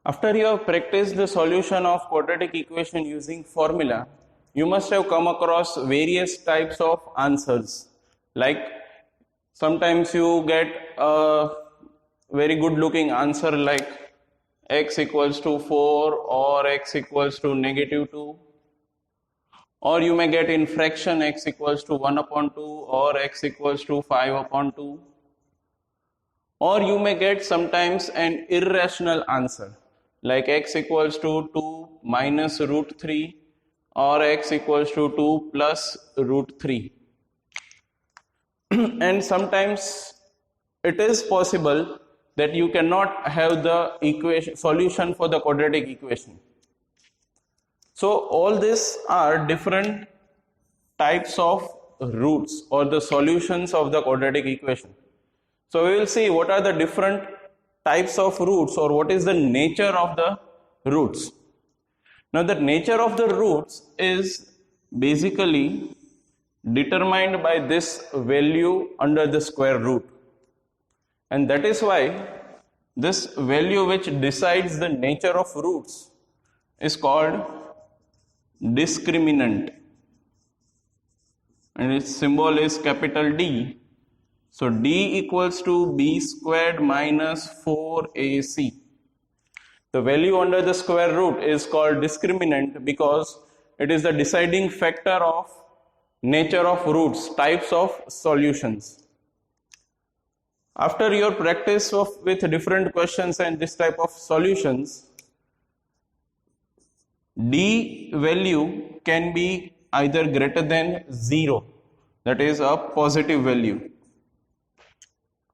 After you have practiced the solution of quadratic equation using formula, you must have come across various types of answers. Like sometimes you get a very good looking answer like x equals to 4 or x equals to -2, or you may get in fraction x equals to 1 upon 2 or x equals to 5 upon 2, or you may get sometimes an irrational answer like x equals to 2 minus root 3 or x equals to 2 plus root 3. And sometimes it is possible that you cannot have the solution for the quadratic equation. So all these are different types of roots or the solutions of the quadratic equation. So we will see what are the different types of roots or what is the nature of the roots. Now the nature of the roots is basically determined by this value under the square root, and that is why this value which decides the nature of roots is called discriminant, and its symbol is capital D. So D equals to B squared minus 4AC. The value under the square root is called discriminant because it is the deciding factor of nature of roots, types of solutions. After your practice with different questions and this type of solutions, D value can be either greater than 0, that is a positive value,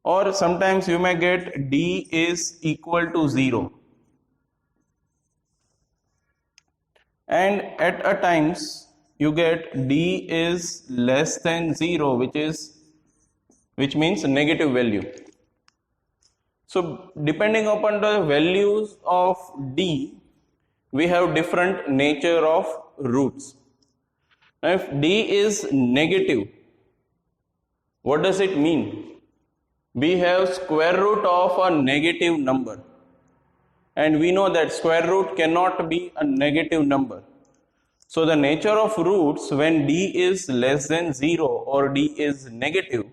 or sometimes you may get D is equal to 0, and at a times you get D is less than 0, which means negative value. So depending upon the values of D, we have different nature of roots. Now if D is negative, what does it mean? We have square root of a negative number, and we know that square root cannot be a negative number. So the nature of roots when D is less than 0 or D is negative,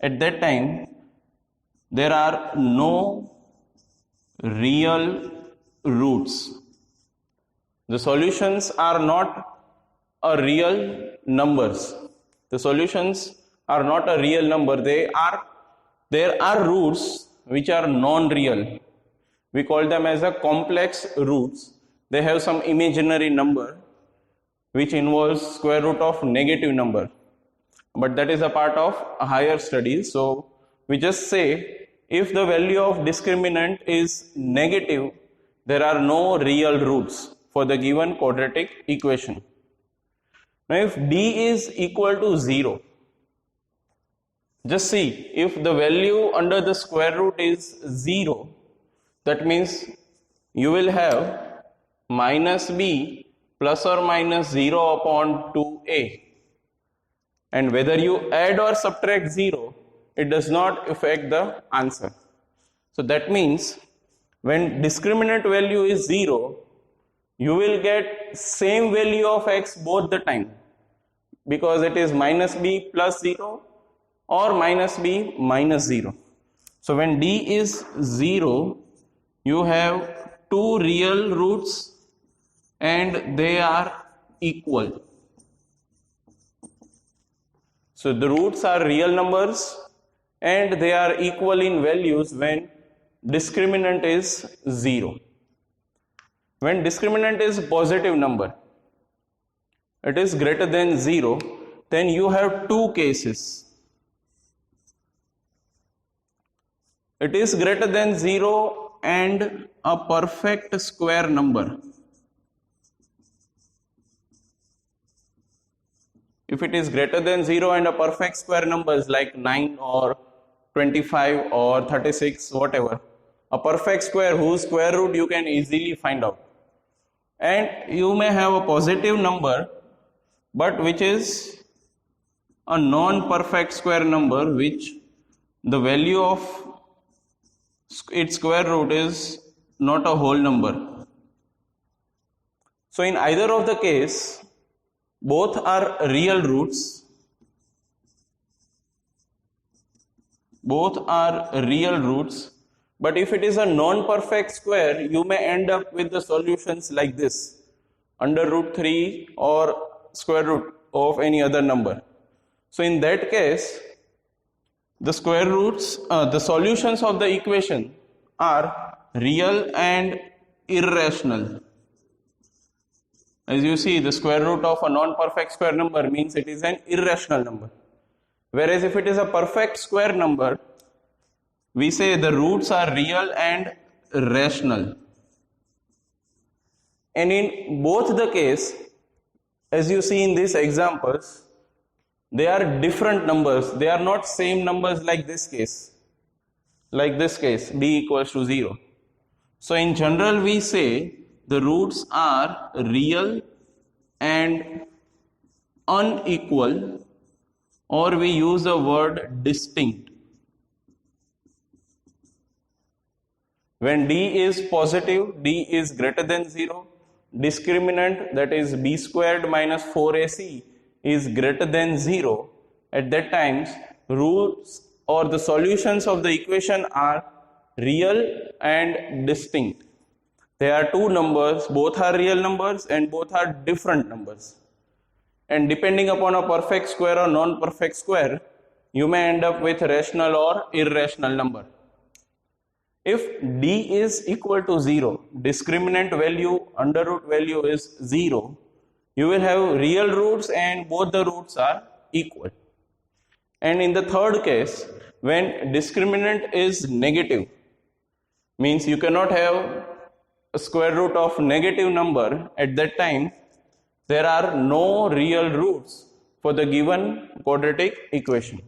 at that time there are no real roots. The solutions are not a real numbers. The solutions are not a real number. There are roots which are non-real. We call them as a complex roots. They have some imaginary number which involves square root of negative number, but that is a part of higher studies. So we just say if the value of discriminant is negative, there are no real roots for the given quadratic equation. Now if D is equal to 0, just see, if the value under the square root is 0, that means you will have minus B plus or minus 0 upon 2A, and whether you add or subtract 0, it does not affect the answer. So that means when discriminant value is 0, you will get same value of x both the time, because it is minus B plus 0 or minus B minus 0. So when D is 0, you have two real roots and they are equal. So the roots are real numbers and they are equal in values when discriminant is 0. When discriminant is positive number, it is greater than 0, then you have two cases. It is greater than 0 and a perfect square number. If it is greater than 0 and a perfect square numbers like 9 or 25 or 36, whatever, a perfect square whose square root you can easily find out. And you may have a positive number, but which is a non-perfect square number, which the value of its square root is not a whole number. So in either of the case, both are real roots. Both are real roots. But if it is a non-perfect square, you may end up with the solutions like this: under root 3 or square root of any other number. So in that case, the square roots, the solutions of the equation are real and irrational. As you see, the square root of a non-perfect square number means it is an irrational number. Whereas if it is a perfect square number, we say the roots are real and rational. And in both the case, as you see in these examples, they are different numbers. They are not same numbers like this case. Like this case, d equals to 0. So in general, we say the roots are real and unequal, or we use the word distinct. When d is positive, d is greater than 0, discriminant, that is b squared minus 4ac, is greater than 0, at that times roots or the solutions of the equation are real and distinct. There are two numbers, both are real numbers and both are different numbers. And depending upon a perfect square or non-perfect square, you may end up with rational or irrational number. If d is equal to 0, discriminant value, under root value is 0, you will have real roots and both the roots are equal. And in the third case, when discriminant is negative, means you cannot have a square root of negative number, at that time there are no real roots for the given quadratic equation.